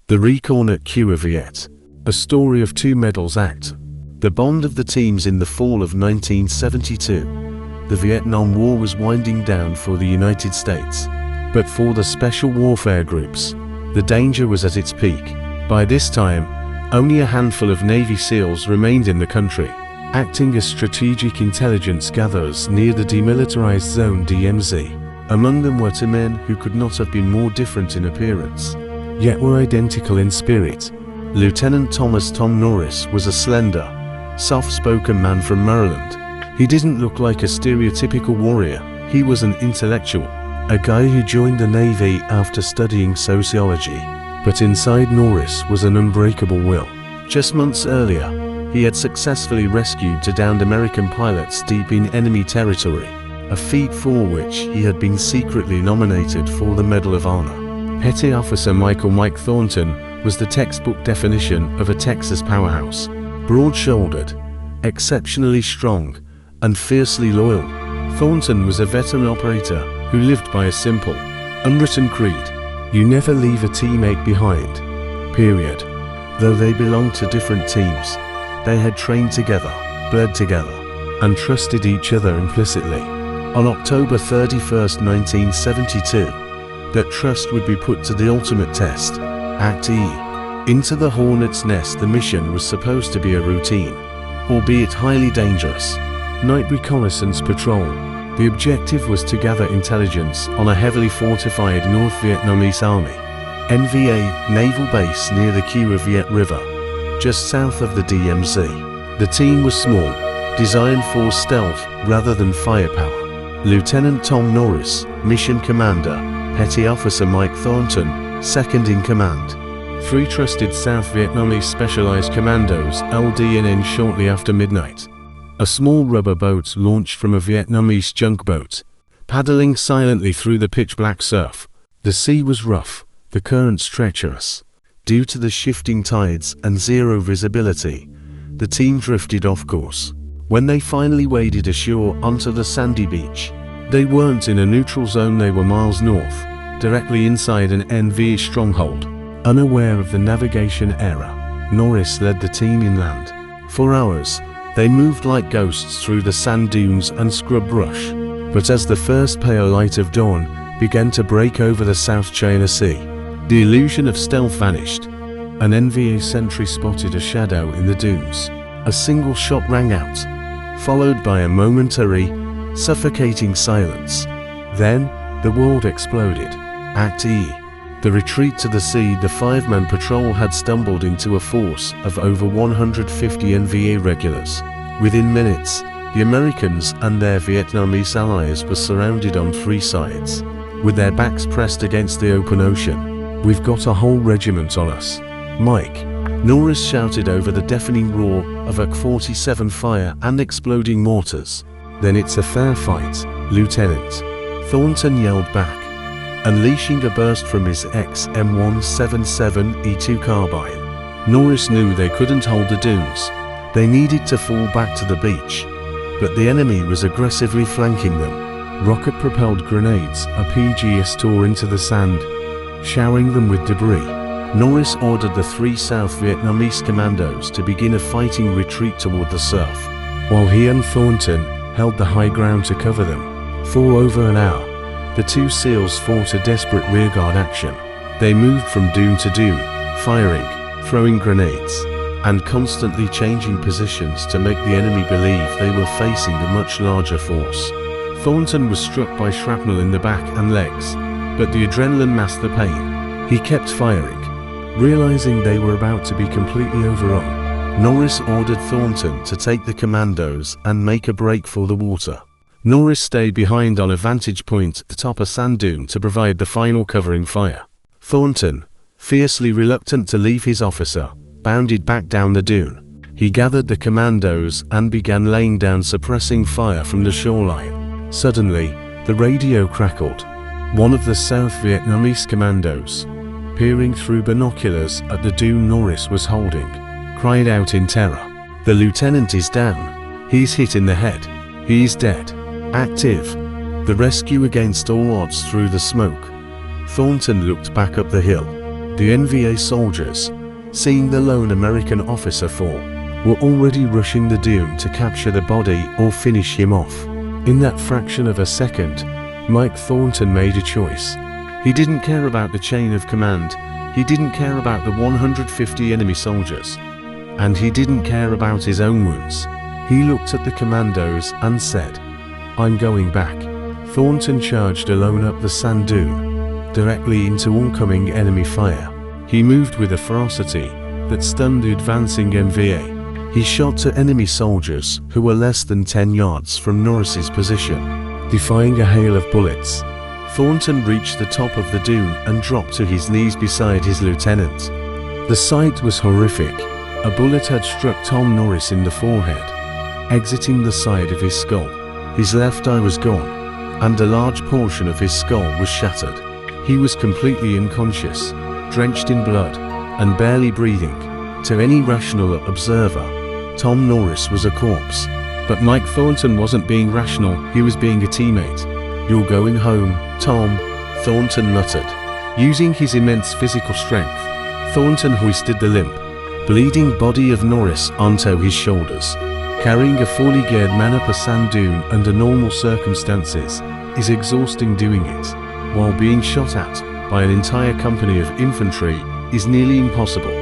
The RECON at CUA VIET, a story of two medals act. The bond of the teams in the fall of 1972. The Vietnam War was winding down for the United States. But for the special warfare groups, the danger was at its peak. By this time, only a handful of Navy SEALs remained in the country, acting as strategic intelligence gatherers near the demilitarized zone DMZ. Among them were two men who could not have been more different in appearance, yet were identical in spirit. Lieutenant Thomas "Tom" Norris was a slender, soft-spoken man from Maryland. He didn't look like a stereotypical warrior. He was an intellectual, a guy who joined the Navy after studying sociology. But inside Norris was an unbreakable will. Just months earlier, he had successfully rescued two downed American pilots deep in enemy territory, a feat for which he had been secretly nominated for the Medal of Honor. Petty Officer Mike Thornton was the textbook definition of a Texas powerhouse. Broad-shouldered, exceptionally strong, and fiercely loyal, Thornton was a veteran operator who lived by a simple, unwritten creed: you never leave a teammate behind. Period. Though they belonged to different teams, they had trained together, bled together, and trusted each other implicitly. On October 31st, 1972, that trust would be put to the ultimate test. Act E. Into the Hornet's Nest. The mission was supposed to be a routine, albeit highly dangerous, night reconnaissance patrol. The objective was to gather intelligence on a heavily fortified North Vietnamese Army NVA naval base near the CUA VIET River, just south of the DMZ. The team was small, designed for stealth rather than firepower. Lieutenant Tom Norris, mission commander; Petty Officer Mike Thornton, second in command. 3 trusted South Vietnamese specialized commandos LDN shortly after midnight. A small rubber boat launched from a Vietnamese junk boat, paddling silently through the pitch-black surf. The sea was rough, the currents treacherous. Due to the shifting tides and zero visibility, the team drifted off course. When they finally waded ashore onto the sandy beach, they weren't in a neutral zone, they were miles north, directly inside an NVA stronghold. Unaware of the navigation error, Norris led the team inland. For hours, they moved like ghosts through the sand dunes and scrub brush. But as the first pale light of dawn began to break over the South China Sea, the illusion of stealth vanished. An NVA sentry spotted a shadow in the dunes. A single shot rang out, followed by a momentary, suffocating silence. Then, the world exploded. Act E. The retreat to the sea. The 5-man patrol had stumbled into a force of over 150 NVA regulars. Within minutes, the Americans and their Vietnamese allies were surrounded on 3 sides, with their backs pressed against the open ocean. "We've got a whole regiment on us, Mike," Norris shouted over the deafening roar of AK-47 fire and exploding mortars. "Then it's a fair fight, Lieutenant," Thornton yelled back, unleashing a burst from his XM177E2 carbine. Norris knew they couldn't hold the dunes. They needed to fall back to the beach, but the enemy was aggressively flanking them. Rocket-propelled grenades, RPGs tore into the sand, showering them with debris. Norris ordered the 3 South Vietnamese commandos to begin a fighting retreat toward the surf, while he and Thornton held the high ground to cover them. For over an hour, the 2 SEALs fought a desperate rearguard action. They moved from dune to dune, firing, throwing grenades, and constantly changing positions to make the enemy believe they were facing a much larger force. Thornton was struck by shrapnel in the back and legs, but the adrenaline masked the pain. He kept firing, realizing they were about to be completely overrun. Norris ordered Thornton to take the commandos and make a break for the water. Norris stayed behind on a vantage point atop a sand dune to provide the final covering fire. Thornton, fiercely reluctant to leave his officer, bounded back down the dune. He gathered the commandos and began laying down suppressing fire from the shoreline. Suddenly, the radio crackled. One of the South Vietnamese commandos, peering through binoculars at the dune Norris was holding, cried out in terror. "The lieutenant is down. He's hit in the head. He's dead." Active. The rescue against all odds through the smoke. Thornton looked back up the hill. The NVA soldiers, seeing the lone American officer fall, were already rushing the dune to capture the body or finish him off. In that fraction of a second, Mike Thornton made a choice. He didn't care about the chain of command, he didn't care about the 150 enemy soldiers, and he didn't care about his own wounds. He looked at the commandos and said, "I'm going back." Thornton charged alone up the sand dune, directly into oncoming enemy fire. He moved with a ferocity that stunned the advancing NVA. He shot at enemy soldiers who were less than 10 yards from Norris's position. Defying a hail of bullets, Thornton reached the top of the dune and dropped to his knees beside his lieutenant. The sight was horrific. A bullet had struck Tom Norris in the forehead, exiting the side of his skull. His left eye was gone, and a large portion of his skull was shattered. He was completely unconscious, drenched in blood, and barely breathing. To any rational observer, Tom Norris was a corpse. But Mike Thornton wasn't being rational, he was being a teammate. "You're going home, Tom," Thornton muttered. Using his immense physical strength, Thornton hoisted the limp, bleeding body of Norris onto his shoulders. Carrying a fully geared man up a sand dune under normal circumstances is exhausting. Doing it while being shot at by an entire company of infantry is nearly impossible.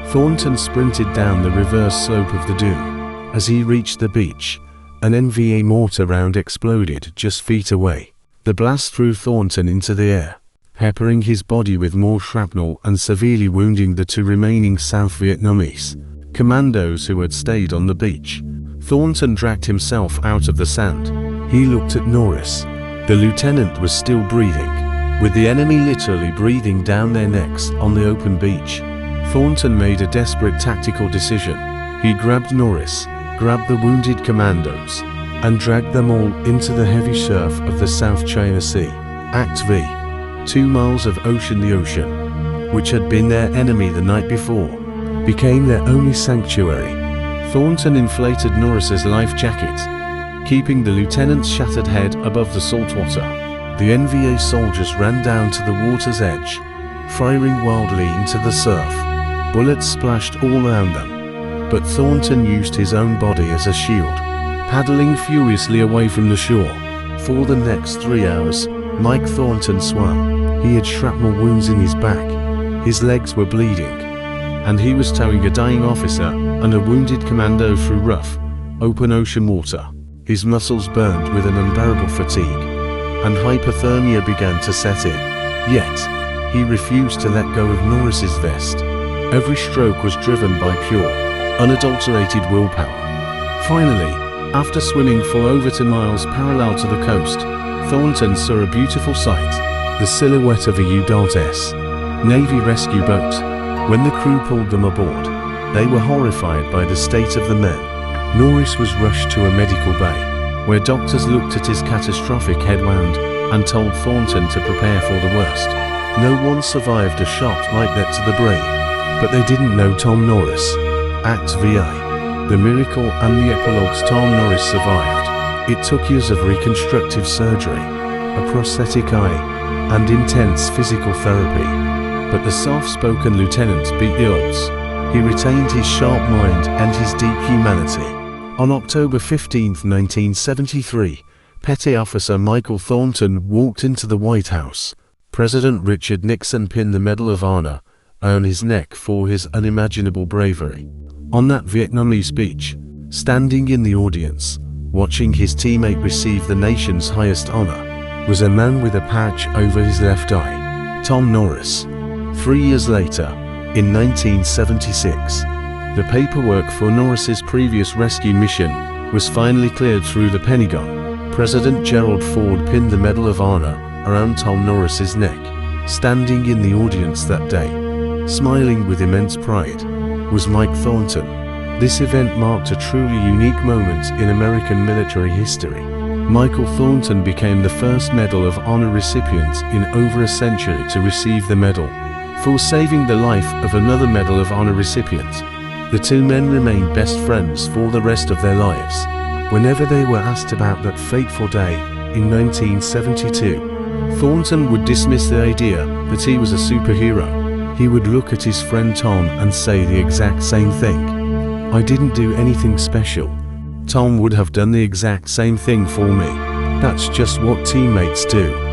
Thornton sprinted down the reverse slope of the dune. As he reached the beach, an NVA mortar round exploded just feet away. The blast threw Thornton into the air, peppering his body with more shrapnel and severely wounding the 2 remaining South Vietnamese commandos who had stayed on the beach. Thornton dragged himself out of the sand. He looked at Norris. The lieutenant was still breathing, with the enemy literally breathing down their necks on the open beach. Thornton made a desperate tactical decision. He grabbed Norris, grabbed the wounded commandos, and dragged them all into the heavy surf of the South China Sea. Act V. 2 miles of ocean. The ocean, which had been their enemy the night before, became their only sanctuary. Thornton inflated Norris's life jacket, keeping the lieutenant's shattered head above the saltwater. The NVA soldiers ran down to the water's edge, firing wildly into the surf. Bullets splashed all around them, but Thornton used his own body as a shield, paddling furiously away from the shore. For the next 3 hours, Mike Thornton swam. He had shrapnel wounds in his back, his legs were bleeding, and he was towing a dying officer and a wounded commando through rough, open ocean water. His muscles burned with an unbearable fatigue, and hypothermia began to set in. Yet, he refused to let go of Norris's vest. Every stroke was driven by pure, unadulterated willpower. Finally, after swimming for over 2 miles parallel to the coast, Thornton saw a beautiful sight, the silhouette of a U.S. Navy rescue boat. When the crew pulled them aboard, they were horrified by the state of the men. Norris was rushed to a medical bay, where doctors looked at his catastrophic head wound and told Thornton to prepare for the worst. No one survived a shot like that to the brain, but they didn't know Tom Norris. Act VI. The miracle and the epilogues. Tom Norris survived. It took years of reconstructive surgery, a prosthetic eye, and intense physical therapy. But the soft-spoken lieutenant beat the odds. He retained his sharp mind and his deep humanity. On October 15, 1973, Petty Officer Michael Thornton walked into the White House. President Richard Nixon pinned the Medal of Honor on his neck for his unimaginable bravery. On that Vietnamese beach, standing in the audience, watching his teammate receive the nation's highest honor, was a man with a patch over his left eye, Tom Norris. 3 years later, in 1976, the paperwork for Norris's previous rescue mission was finally cleared through the Pentagon. President Gerald Ford pinned the Medal of Honor around Tom Norris's neck. Standing in the audience that day, smiling with immense pride, was Mike Thornton. This event marked a truly unique moment in American military history. Michael Thornton became the first Medal of Honor recipient in over a century to receive the medal for saving the life of another Medal of Honor recipient. The 2 men remained best friends for the rest of their lives. Whenever they were asked about that fateful day in 1972, Thornton would dismiss the idea that he was a superhero. He would look at his friend Tom and say the exact same thing. I didn't do anything special. Tom would have done the exact same thing for me. That's just what teammates do.